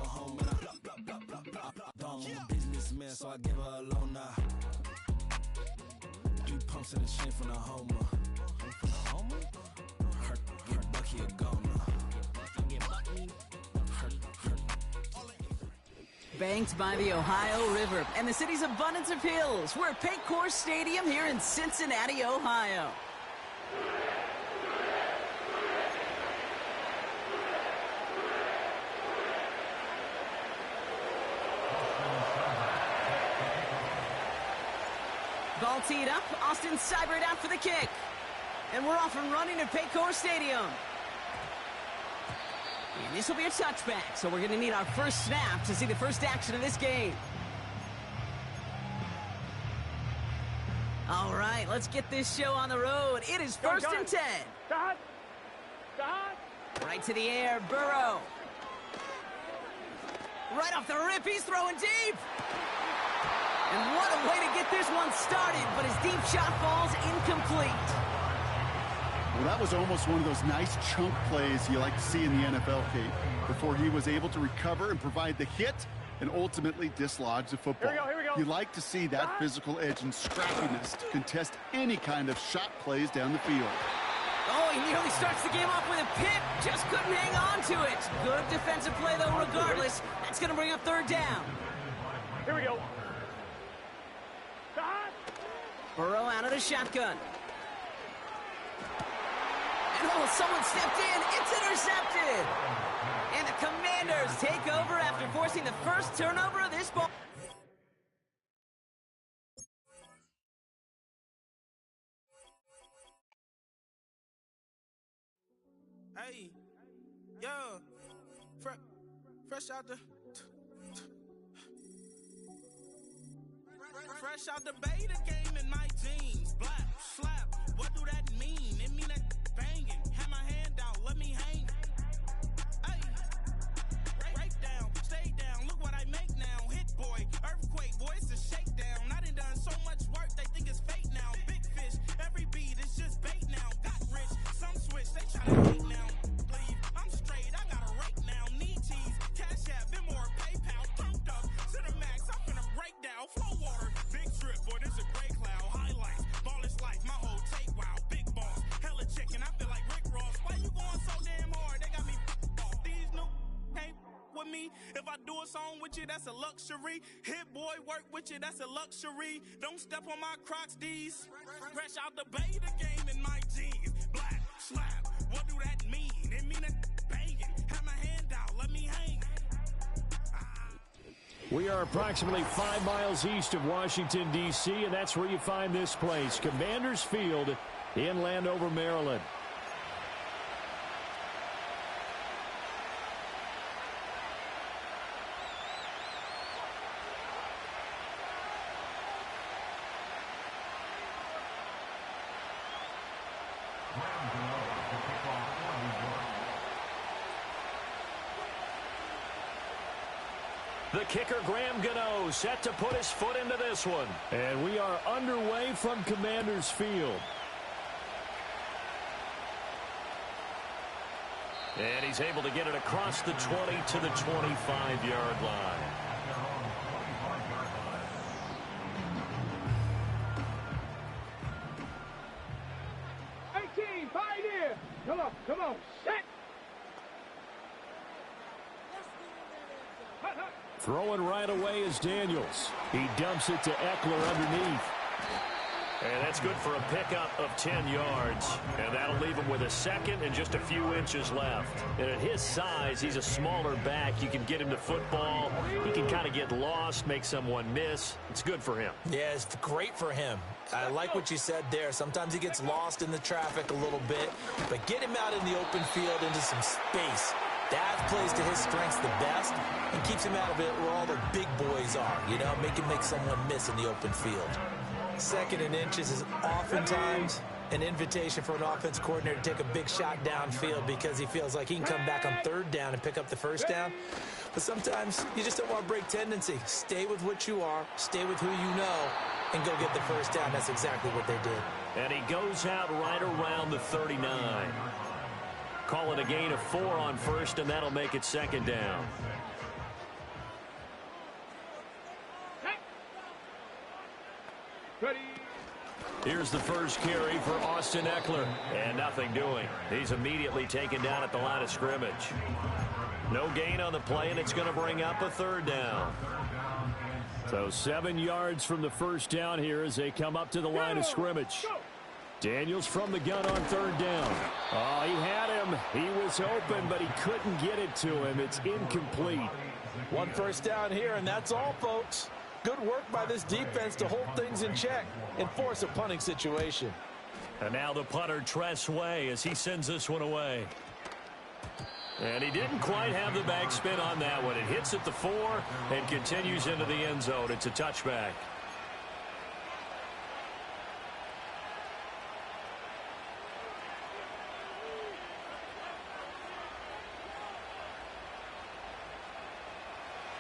home and I blah, blah, blah, blah, blah, blah. I'm a businessman, so I give her a loan now. 3 pumps in the chain from the Homer. From the Homer? Her Bucky a goner. Banked by the Ohio River and the city's abundance of hills. We're at Paycor Stadium here in Cincinnati, Ohio. Ball teed up. Austin Seibert out for the kick. And we're off and running at Paycor Stadium. And this will be a touchback, so we're going to need our first snap to see the first action of this game. All right, let's get this show on the road. It is 1st and 10. Right to the air, Burrow. Right off the rip, he's throwing deep. And what a way to get this one started, but his deep shot falls incomplete. Well, that was almost one of those nice chunk plays you like to see in the NFL, Kate, before he was able to recover and provide the hit and ultimately dislodge the football. Here we go. You like to see that physical edge and scrappiness to contest any kind of shot plays down the field. Oh, he nearly starts the game off with a pick. Just couldn't hang on to it. Good defensive play, though, regardless. That's going to bring up 3rd down. Here we go. Burrow out of the shotgun. And oh, someone stepped in. It's intercepted. And the Commanders take over after forcing the first turnover of this ball. Hey, yo, fresh out the beta game in my jeans. Black, slap, what do that mean? It mean that banging. Have my hand out, let me hang. Hey, break down, stay down, look what I make now. Hit boy, earthquake, boy, it's a shakedown. I done so much work, they think it's fake now. Big fish, every beat is just bait now. Got rich, some switch, they tryna hate now. Leave, I'm straight, I got a rake now. Need cheese, cash app, Venmo or PayPal. Turned up to the max, I'm finna break down. Flow water, big trip, boy, this a gray cloud. Highlights, ball is life, my whole take, wow. Big balls, hella chicken, I feel like Rick Ross. Why you going so damn hard? They got me off. These new can't with me. If I do a song with you, that's a luxury. Hit boy, work with you, that's a luxury. Don't step on my Crocs, D's. Fresh out the beta game in my jeans. Black, slap, what do that mean? It mean that banging. Have my hand out, let me hang. We are approximately 5 miles east of Washington, D.C., and that's where you find this place, Commanders Field in Landover, Maryland. The kicker, Graham Gano, set to put his foot into this one. And we are underway from Commanders Field. And he's able to get it across the 20 to the 25-yard line. Come on, set. Throwing right away is Daniels. He dumps it to Eckler underneath. And that's good for a pickup of 10 yards. And that'll leave him with a second and just a few inches left. And at his size, he's a smaller back. You can get him to football. He can kind of get lost, make someone miss. It's good for him. Yeah, it's great for him. I like what you said there. Sometimes he gets lost in the traffic a little bit. But get him out in the open field into some space. That plays to his strengths the best and keeps him out of it where all the big boys are, you know, make someone miss in the open field. 2nd and inches is oftentimes an invitation for an offense coordinator to take a big shot downfield because he feels like he can come back on 3rd down and pick up the 1st down. But sometimes you just don't want to break tendency. Stay with what you are, stay with who you know, and go get the 1st down. That's exactly what they did. And he goes out right around the 39. Call it a gain of 4 on 1st, and that'll make it 2nd down. Here's the first carry for Austin Ekeler. And nothing doing. He's immediately taken down at the line of scrimmage. No gain on the play, and it's going to bring up a third down. So 7 yards from the first down here as they come up to the line of scrimmage. Daniels from the gun on third down. Oh, he had him. He was open, but he couldn't get it to him. It's incomplete. 1 first down here, and that's all, folks. Good work by this defense to hold things in check and force a punting situation. And now the punter, Tress Way, as he sends this one away. And he didn't quite have the backspin on that one. It hits at the 4 and continues into the end zone. It's a touchback.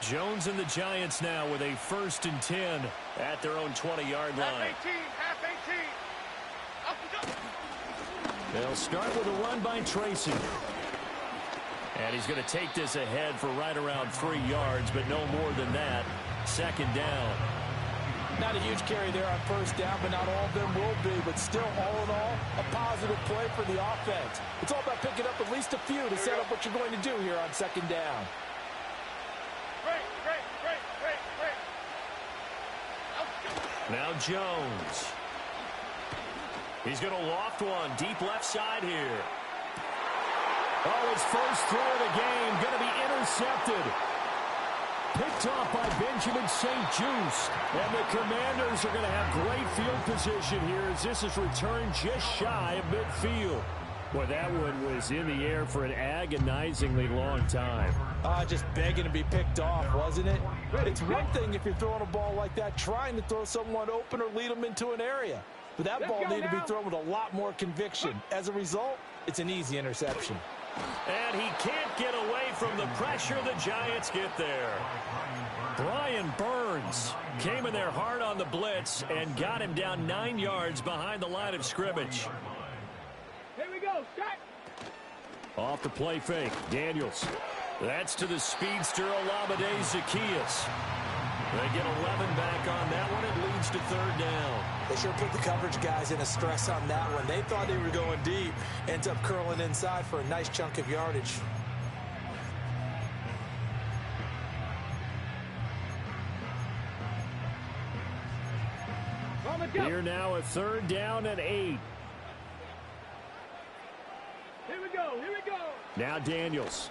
Jones and the Giants now with a 1st and 10 at their own 20-yard line. Half 18. They'll start with a run by Tracy. And he's going to take this ahead for right around 3 yards, but no more than that. 2nd down. Not a huge carry there on first down, but not all of them will be. But still, all in all, a positive play for the offense. It's all about picking up at least a few to set up what you're going to do here on 2nd down. Now Jones. He's going to loft one deep left side here. Oh, his first throw of the game going to be intercepted. Picked off by Benjamin St. Just. And the Commanders are going to have great field position here as this is returned just shy of midfield. Boy, that one was in the air for an agonizingly long time. Just begging to be picked off, wasn't it? It's one thing if you're throwing a ball like that, trying to throw someone open or lead them into an area. But that ball needed to be thrown with a lot more conviction. As a result, it's an easy interception. And he can't get away from the pressure. The Giants get there. Brian Burns came in there hard on the blitz and got him down 9 yards behind the line of scrimmage. Here we go, shot. Off the play fake, Daniels. That's to the speedster, Olamide Zaccheaus. They get 11 back on that one. It leads to 3rd down. They sure put the coverage guys in a stress on that one. They thought they were going deep. Ends up curling inside for a nice chunk of yardage. Here now a 3rd down and 8. Here we go, here we go. Now Daniels.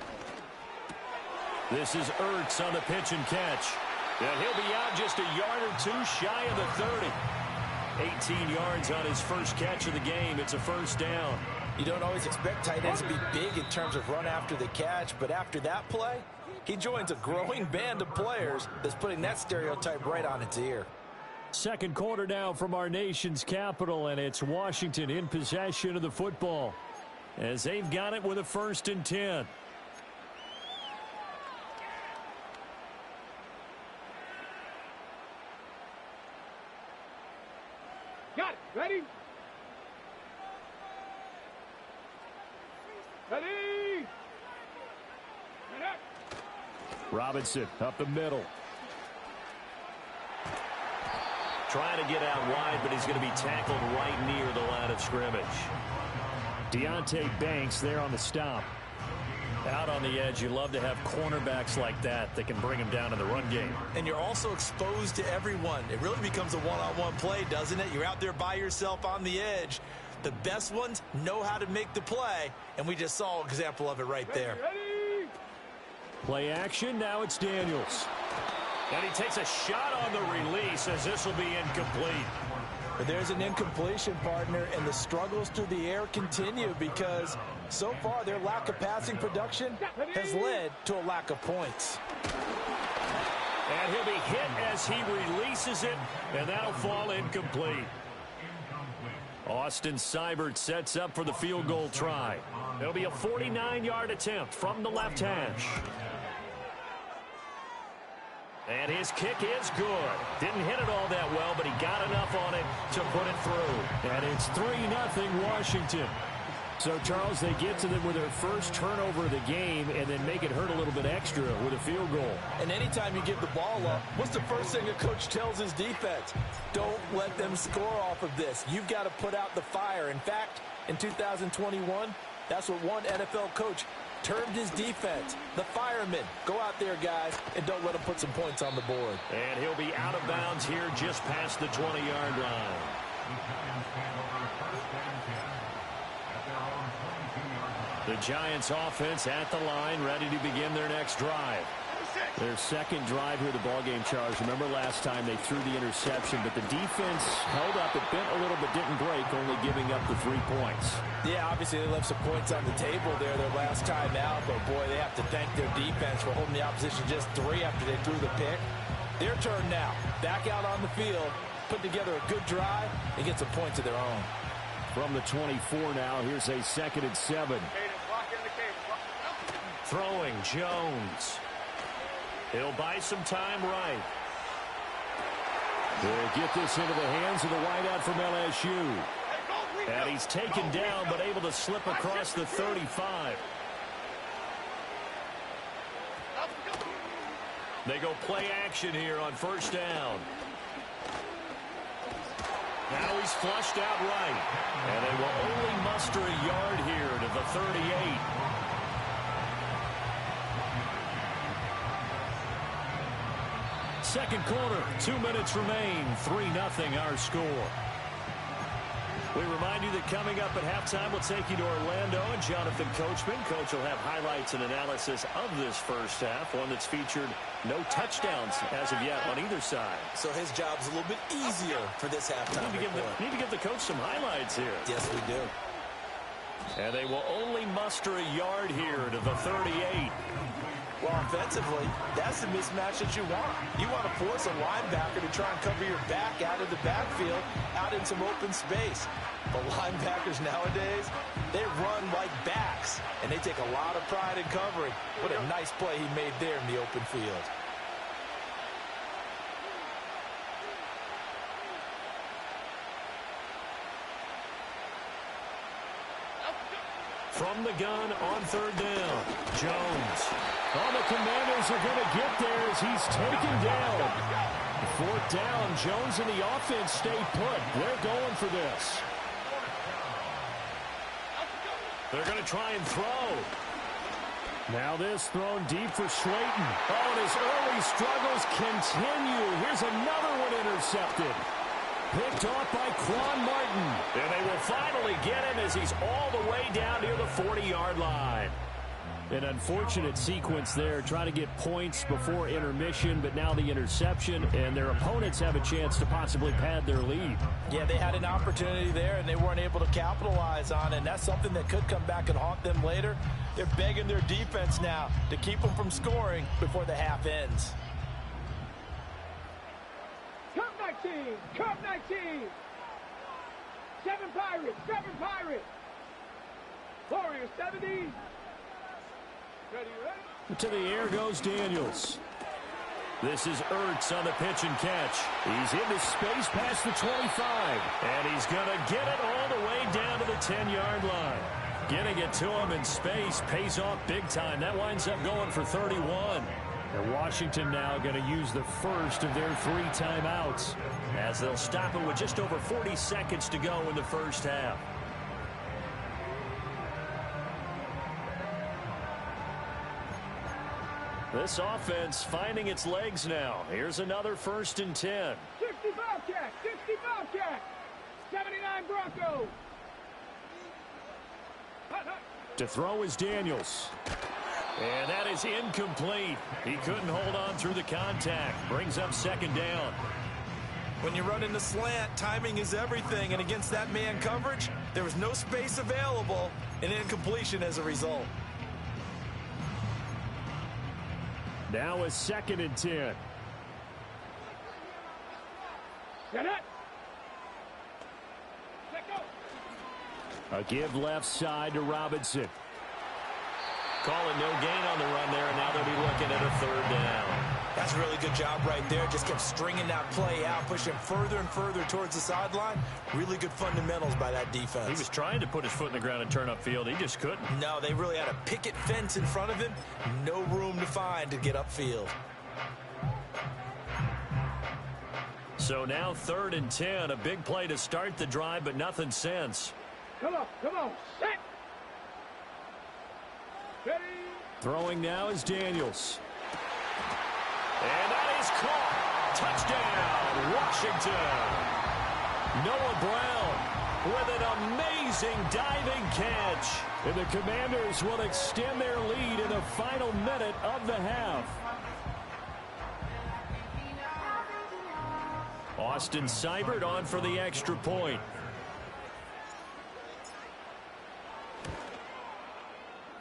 This is Ertz on the pitch and catch. And he'll be out just a yard or 2 shy of the 30. 18 yards on his first catch of the game. It's a 1st down. You don't always expect tight ends to be big in terms of run after the catch, but after that play, he joins a growing band of players that's putting that stereotype right on its ear. 2nd quarter now from our nation's capital, and it's Washington in possession of the football as they've got it with a 1st and 10. Got it. Ready? Ready? Robinson up the middle. Trying to get out wide, but he's going to be tackled right near the line of scrimmage. Deonte Banks there on the stop. Out on the edge, you love to have cornerbacks like that that can bring him down in the run game. And you're also exposed to everyone. It really becomes a one-on-one play, doesn't it? You're out there by yourself on the edge. The best ones know how to make the play, and we just saw an example of it right there. Ready? Play action, now it's Daniels. And he takes a shot on the release as this will be incomplete. But there's an incompletion, partner, and the struggles through the air continue because so far their lack of passing production has led to a lack of points. And he'll be hit as he releases it, and that'll fall incomplete. Austin Seibert sets up for the field goal try. It'll be a 49-yard attempt from the left hash. And his kick is good. Didn't hit it all that well, but he got enough on it to put it through. And it's 3-0 Washington. So, Charles, they get to them with their first turnover of the game and then make it hurt a little bit extra with a field goal. And anytime you give the ball up, what's the first thing a coach tells his defense? Don't let them score off of this. You've got to put out the fire. In fact, in 2021, that's what one NFL coach termed his defense, the firemen. Go out there, guys, and don't let them put some points on the board. And he'll be out of bounds here just past the 20-yard line. The Giants offense at the line, ready to begin their next drive. Their second drive here, the ballgame, Charles. Remember last time they threw the interception, but the defense held up. It bent a little but didn't break, only giving up the 3 points. Yeah, obviously they left some points on the table there their last time out, but boy, they have to thank their defense for holding the opposition just 3 after they threw the pick. Their turn now. Back out on the field, put together a good drive, and get some points of their own. From the 24 now, here's a 2nd and 7. Throwing Jones. He'll buy some time right. They'll get this into the hands of the wideout from LSU. And he's taken down, but able to slip across the 35. They go play action here on first down. Now he's flushed out right. And they will only muster a yard here to the 38. Second quarter, 2 minutes remain. 3-0 our score. We remind you that coming up at halftime, we'll take you to Orlando and Jonathan Coachman. Coach will have highlights and analysis of this first half, one that's featured no touchdowns as of yet on either side. So his job's a little bit easier for this halftime. Need to give the coach some highlights here. Yes, we do. And they will only muster a yard here to the 38. Well, offensively, that's the mismatch that you want. You want to force a linebacker to try and cover your back out of the backfield, out in some open space. But linebackers nowadays, they run like backs, and they take a lot of pride in covering. What a nice play he made there in the open field. From the gun on third down, Jones. Oh, the Commanders are going to get there as he's taken down. Fourth down, Jones and the offense stay put. They're going for this. They're going to try and throw. Now this thrown deep for Slayton. Oh, and his early struggles continue. Here's another one intercepted. Picked off by Quan Martin. And they will finally get him as he's all the way down near the 40-yard line. An unfortunate sequence there, trying to get points before intermission, but now the interception, and their opponents have a chance to possibly pad their lead. Yeah, they had an opportunity there, and they weren't able to capitalize on it, and that's something that could come back and haunt them later. They're begging their defense now to keep them from scoring before the half ends. Cup 19! Cup 19! 7 Pirates! 7 Pirates! Warriors 70! Ready? To the air goes Daniels. This is Ertz on the pitch and catch. He's into space past the 25. And he's going to get it all the way down to the 10-yard line. Getting it to him in space pays off big time. That winds up going for 31. And Washington now going to use the first of their 3 timeouts as they'll stop it with just over 40 seconds to go in the first half. This offense finding its legs now. Here's another 1st and 10. 60 Bobcats! 60 Bobcats! 79 Broncos! To throw is Daniels. And that is incomplete. He couldn't hold on through the contact. Brings up 2nd down. When you run in the slant, timing is everything. And against that man coverage, there was no space available. An incompletion as a result. Now a 2nd and 10. Get it! A give left side to Robinson. Calling no gain on the run there, and now they'll be looking at a 3rd down. That's a really good job right there. Just kept stringing that play out, pushing further and further towards the sideline. Really good fundamentals by that defense. He was trying to put his foot in the ground and turn upfield. He just couldn't. No, they really had a picket fence in front of him. No room to find to get upfield. So now 3rd and 10. A big play to start the drive, but nothing since. Come on, set. Ready. Throwing now is Daniels. And that is caught. Touchdown, Washington. Noah Brown with an amazing diving catch. And the Commanders will extend their lead in the final minute of the half. Austin Seibert on for the extra point.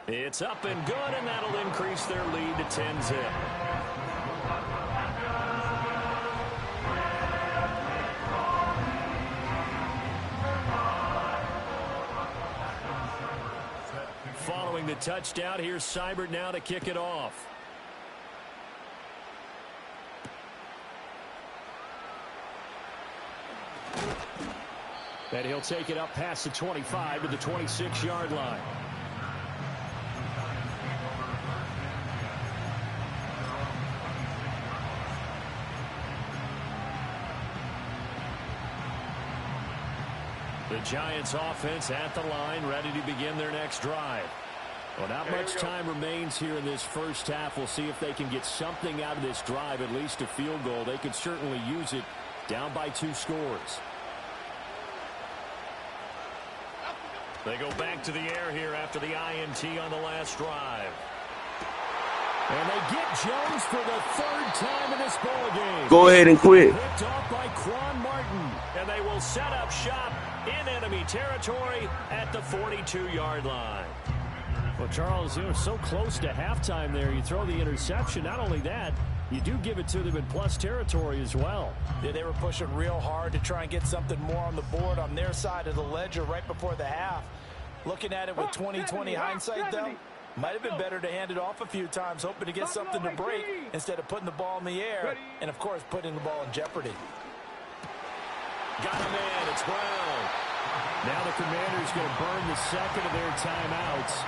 It's up and good, and that'll increase their lead to 10-zip. Following the touchdown, here's Seibert now to kick it off. And he'll take it up past the 25 to the 26-yard line. The Giants offense at the line, ready to begin their next drive. Well, not much time remains here in this first half. We'll see if they can get something out of this drive, at least a field goal. They could certainly use it, down by 2 scores. They go back to the air here after the INT on the last drive. And they get Jones for the 3rd time in this ballgame. Go ahead and quit. Picked off by Quan Martin. And they will set up shop in enemy territory at the 42-yard line. Well, Charles, you know, so close to halftime there. You throw the interception. Not only that, you do give it to them in plus territory as well. Yeah, they were pushing real hard to try and get something more on the board on their side of the ledger right before the half. Looking at it with 20/20 hindsight, though, might have been better to hand it off a few times, hoping to get something to break instead of putting the ball in the air and, of course, putting the ball in jeopardy. Got him in. It's Brown. Now the Commanders going to burn the second of their timeouts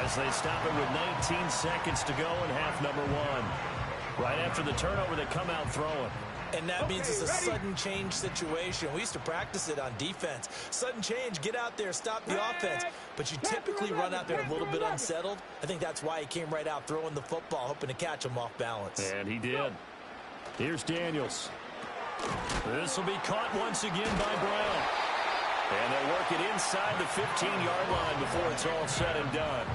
as they stop it with 19 seconds to go in half number 1. Right after the turnover, they come out throwing. And that means it's a sudden change situation. We used to practice it on defense. Sudden change, get out there, stop the offense. But you typically run out there a little bit unsettled. I think that's why he came right out throwing the football, hoping to catch him off balance. And he did. Here's Daniels. This will be caught once again by Brown. And they'll work it inside the 15-yard line before it's all said and done.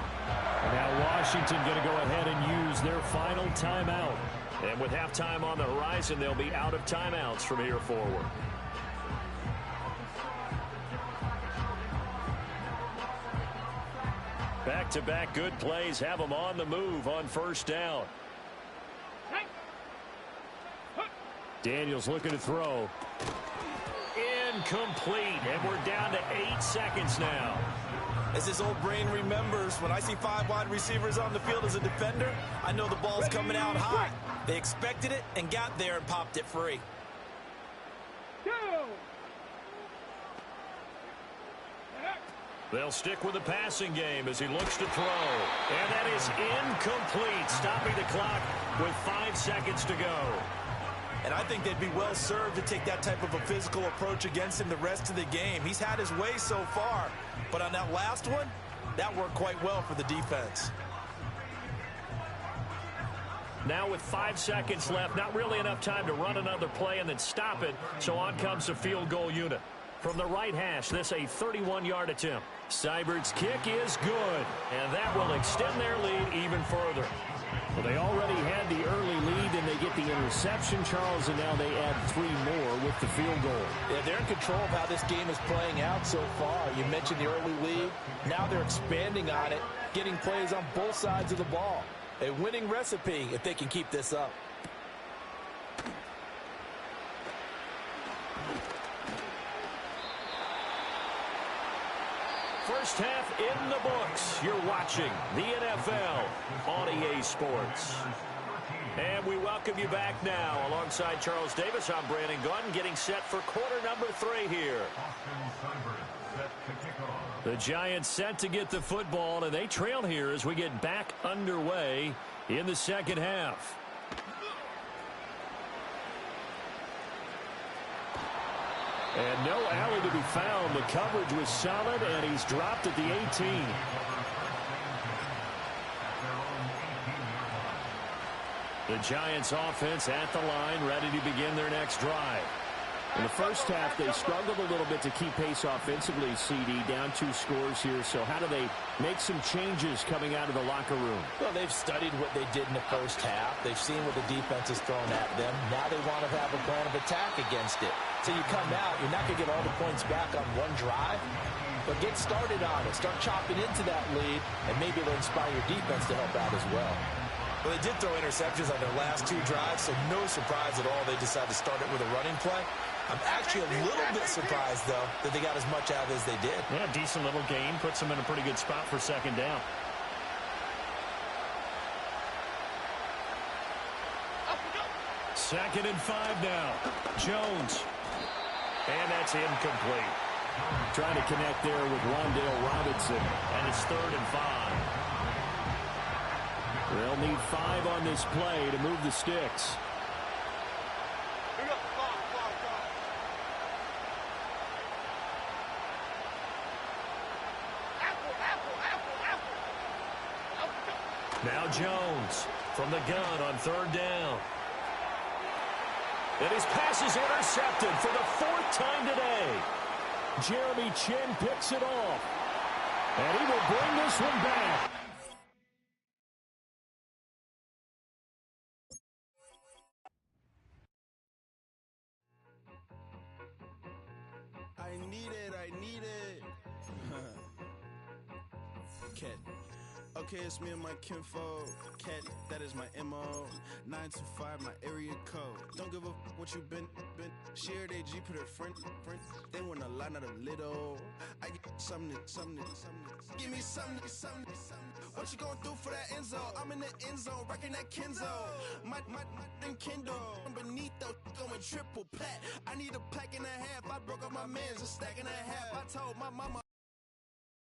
And now Washington going to go ahead and use their final timeout. And with halftime on the horizon, they'll be out of timeouts from here forward. Back-to-back good plays have them on the move on first down. Daniels looking to throw. Incomplete, and we're down to 8 seconds now. As his old brain remembers, when I see 5 wide receivers on the field as a defender, I know the ball's coming out high. They expected it and got there and popped it free. They'll stick with the passing game as he looks to throw. And that is incomplete, stopping the clock with 5 seconds to go. And I think they'd be well served to take that type of a physical approach against him the rest of the game. He's had his way so far, but on that last one, that worked quite well for the defense. Now with 5 seconds left, not really enough time to run another play and then stop it, so on comes the field goal unit. From the right hash, this a 31-yard attempt. Seibert's kick is good, and that will extend their lead even further. Well, they already had the early lead, and they get the interception, Charles, and now they add 3 more with the field goal. Yeah, they're in control of how this game is playing out so far. You mentioned the early lead. Now they're expanding on it, getting plays on both sides of the ball. A winning recipe if they can keep this up. First half in the books. You're watching the NFL on EA Sports. And we welcome you back now. Alongside Charles Davis, I'm Brandon Gaudin, getting set for quarter number 3 here. The Giants set to get the football, and they trail here as we get back underway in the second half. And no alley to be found. The coverage was solid, and he's dropped at the 18. The Giants offense at the line, ready to begin their next drive. In the first half, they struggled a little bit to keep pace offensively, CD, down 2 scores here. So how do they make some changes coming out of the locker room? Well, they've studied what they did in the first half. They've seen what the defense has thrown at them. Now they want to have a plan of attack against it. So you come out, you're not going to get all the points back on one drive, but get started on it. Start chopping into that lead, and maybe it'll inspire your defense to help out as well. Well, they did throw interceptions on their last 2 drives, so no surprise at all they decided to start it with a running play. I'm actually a little bit surprised, though, that they got as much out of it as they did. Yeah, decent little gain. Puts them in a pretty good spot for second down. Second and 5 now. Jones. And that's incomplete. Trying to connect there with Wan'Dale Robinson. And it's 3rd and 5. They'll need 5 on this play to move the sticks. Now Jones from the gun on 3rd down. And his pass is intercepted for the 4th time today. Jeremy Chin picks it off. And he will bring this one back. I need it. Cat. Okay, it's me and my kinfolk. Cat, that is my MO. 925, my area code. Don't give a what you been. Shared AG, put her friend. They want a lot, not a little. I get something. Give me something. What you gonna do for that end zone? I'm in the end zone, rocking that Kenzo. My Kindle. Beneath though, going triple plat. I need a pack and a half. I broke up my mans, a stack and a half. I told my mama.